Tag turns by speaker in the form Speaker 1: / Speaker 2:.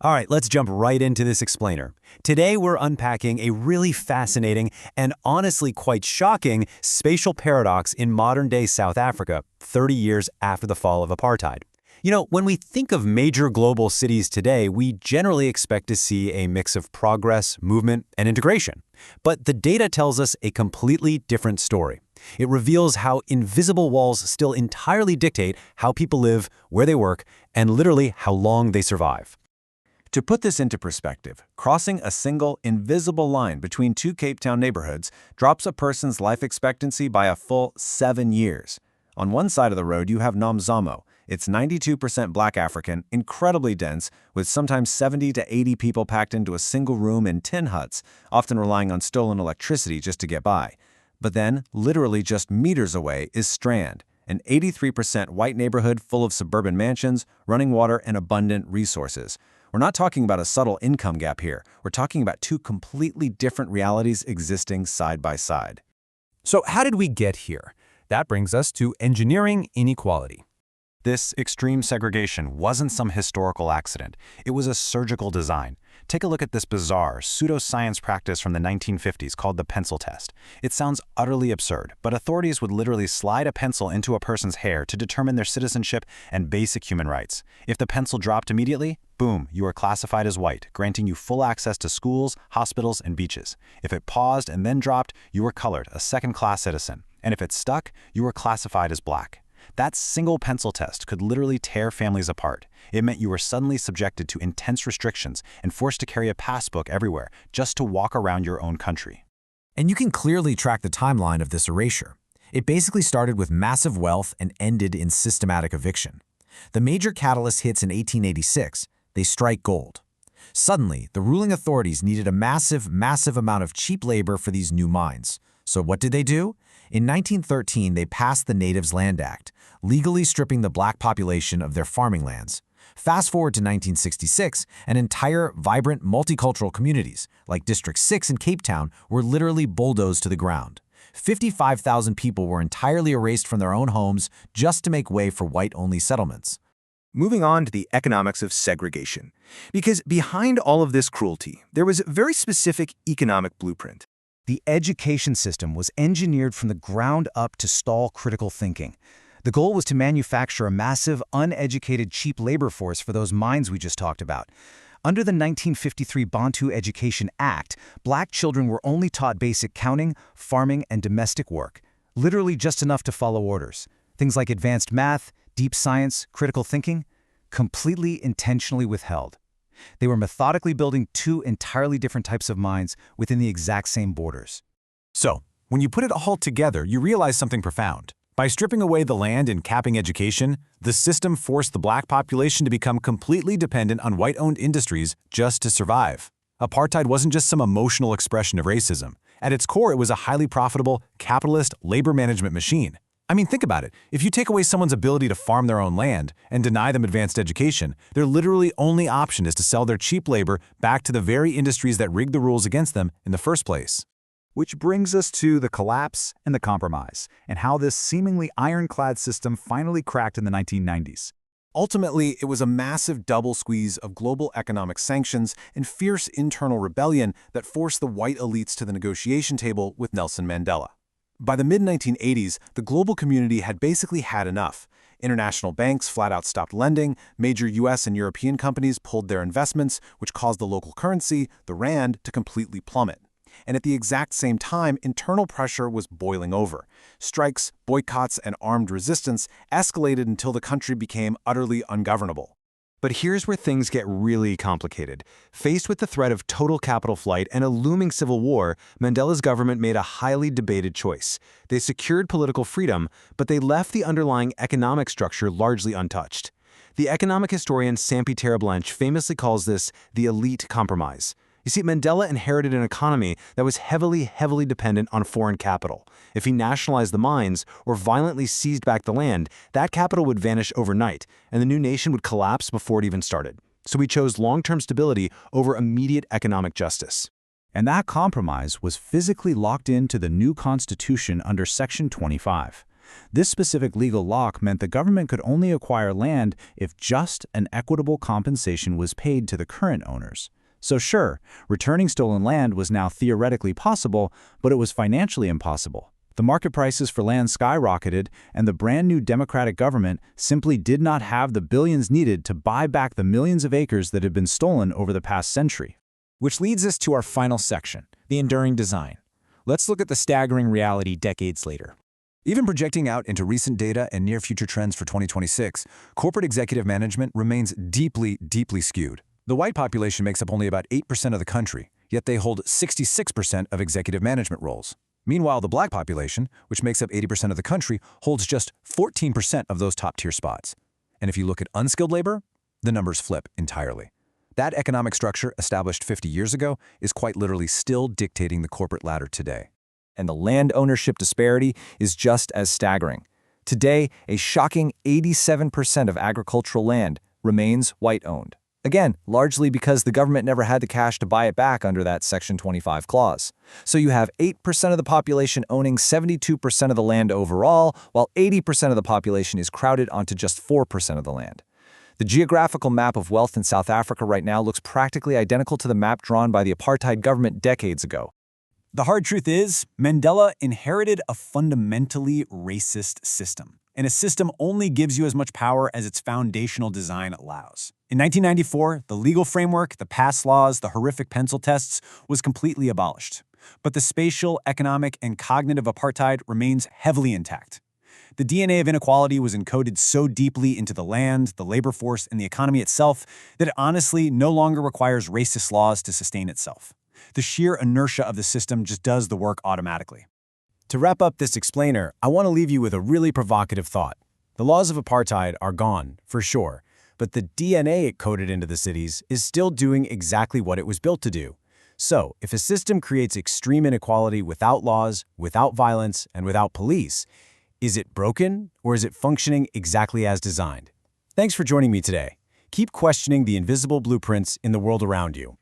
Speaker 1: All right, let's jump right into this explainer. Today we're unpacking a really fascinating and honestly quite shocking spatial paradox in modern-day South Africa, 30 years after the fall of apartheid. When we think of major global cities today, we generally expect to see a mix of progress, movement, and integration. But the data tells us a completely different story. It reveals how invisible walls still entirely dictate how people live, where they work, and literally how long they survive.
Speaker 2: To put this into perspective, crossing a single, invisible line between two Cape Town neighborhoods drops a person's life expectancy by a full 7 years. On one side of the road, you have Nomzamo. It's 92% Black African, incredibly dense, with sometimes 70 to 80 people packed into a single room in tin huts, often relying on stolen electricity just to get by. But then, literally just meters away, is Strand, an 83% white neighborhood full of suburban mansions, running water, and abundant resources. We're not talking about a subtle income gap here. We're talking about two completely different realities existing side by side.
Speaker 3: So how did we get here? That brings us to engineering inequality.
Speaker 1: This extreme segregation wasn't some historical accident. It was a surgical design. Take a look at this bizarre pseudoscience practice from the 1950s called the pencil test. It sounds utterly absurd, but authorities would literally slide a pencil into a person's hair to determine their citizenship and basic human rights. If the pencil dropped immediately, boom, you were classified as white, granting you full access to schools, hospitals, and beaches. If it paused and then dropped, you were colored, a second-class citizen. And if it stuck, you were classified as black. That single pencil test could literally tear families apart. It meant you were suddenly subjected to intense restrictions and forced to carry a passbook everywhere just to walk around your own country.
Speaker 3: And you can clearly track the timeline of this erasure. It basically started with massive wealth and ended in systematic eviction. The major catalyst hits in 1886. They strike gold. Suddenly, the ruling authorities needed a massive amount of cheap labor for these new mines. So what did they do? In 1913, they passed the Natives Land Act, legally stripping the black population of their farming lands. Fast forward to 1966, and entire, vibrant, multicultural communities, like District 6 in Cape Town, were literally bulldozed to the ground. 55,000 people were entirely erased from their own homes just to make way for white-only settlements.
Speaker 4: Moving on to the economics of segregation. Because behind all of this cruelty, there was a very specific economic blueprint.
Speaker 5: The education system was engineered from the ground up to stall critical thinking. The goal was to manufacture a massive, uneducated, cheap labor force for those mines we just talked about. Under the 1953 Bantu Education Act, black children were only taught basic counting, farming, and domestic work, literally just enough to follow orders. Things like advanced math, deep science, critical thinking, completely intentionally withheld. They were methodically building two entirely different types of mines within the exact same borders.
Speaker 3: So, when you put it all together, you realize something profound. By stripping away the land and capping education, the system forced the black population to become completely dependent on white-owned industries just to survive. Apartheid wasn't just some emotional expression of racism. At its core, it was a highly profitable, capitalist labor management machine. I mean, think about it. If you take away someone's ability to farm their own land and deny them advanced education, their literally only option is to sell their cheap labor back to the very industries that rigged the rules against them in the first place.
Speaker 6: Which brings us to the collapse and the compromise, and how this seemingly ironclad system finally cracked in the 1990s.
Speaker 2: Ultimately, it was a massive double squeeze of global economic sanctions and fierce internal rebellion that forced the white elites to the negotiation table with Nelson Mandela. By the mid-1980s, the global community had basically had enough. International banks flat out stopped lending, major US and European companies pulled their investments, which caused the local currency, the rand, to completely plummet. And at the exact same time, internal pressure was boiling over. Strikes, boycotts, and armed resistance escalated until the country became utterly ungovernable.
Speaker 4: But here's where things get really complicated. Faced with the threat of total capital flight and a looming civil war, Mandela's government made a highly debated choice. They secured political freedom, but they left the underlying economic structure largely untouched. The economic historian Sampie Terreblanche famously calls this the elite compromise. You see, Mandela inherited an economy that was heavily dependent on foreign capital. If he nationalized the mines or violently seized back the land, that capital would vanish overnight, and the new nation would collapse before it even started. So he chose long-term stability over immediate economic justice.
Speaker 6: And that compromise was physically locked into the new constitution under Section 25. This specific legal lock meant the government could only acquire land if just and equitable compensation was paid to the current owners. So sure, returning stolen land was now theoretically possible, but it was financially impossible. The market prices for land skyrocketed, and the brand new democratic government simply did not have the billions needed to buy back the millions of acres that had been stolen over the past century.
Speaker 2: Which leads us to our final section, the enduring design. Let's look at the staggering reality decades later. Even projecting out into recent data and near-future trends for 2026, corporate executive management remains deeply, deeply skewed. The white population makes up only about 8% of the country, yet they hold 66% of executive management roles. Meanwhile, the black population, which makes up 80% of the country, holds just 14% of those top-tier spots. And if you look at unskilled labor, the numbers flip entirely. That economic structure, established 50 years ago, is quite literally still dictating the corporate ladder today. And the land ownership disparity is just as staggering. Today, a shocking 87% of agricultural land remains white-owned. Again, largely because the government never had the cash to buy it back under that Section 25 clause. So you have 8% of the population owning 72% of the land overall, while 80% of the population is crowded onto just 4% of the land. The geographical map of wealth in South Africa right now looks practically identical to the map drawn by the Apartheid government decades ago.
Speaker 3: The hard truth is, Mandela inherited a fundamentally racist system, and a system only gives you as much power as its foundational design allows. In 1994, the legal framework, the past laws, the horrific pencil tests was completely abolished. But the spatial, economic, and cognitive apartheid remains heavily intact. The DNA of inequality was encoded so deeply into the land, the labor force, and the economy itself that it honestly no longer requires racist laws to sustain itself. The sheer inertia of the system just does the work automatically. To wrap up this explainer, I want to leave you with a really provocative thought. The laws of apartheid are gone, for sure, but the DNA it coded into the cities is still doing exactly what it was built to do. So, if a system creates extreme inequality without laws, without violence, and without police, is it broken, or is it functioning exactly as designed? Thanks for joining me today. Keep questioning the invisible blueprints in the world around you.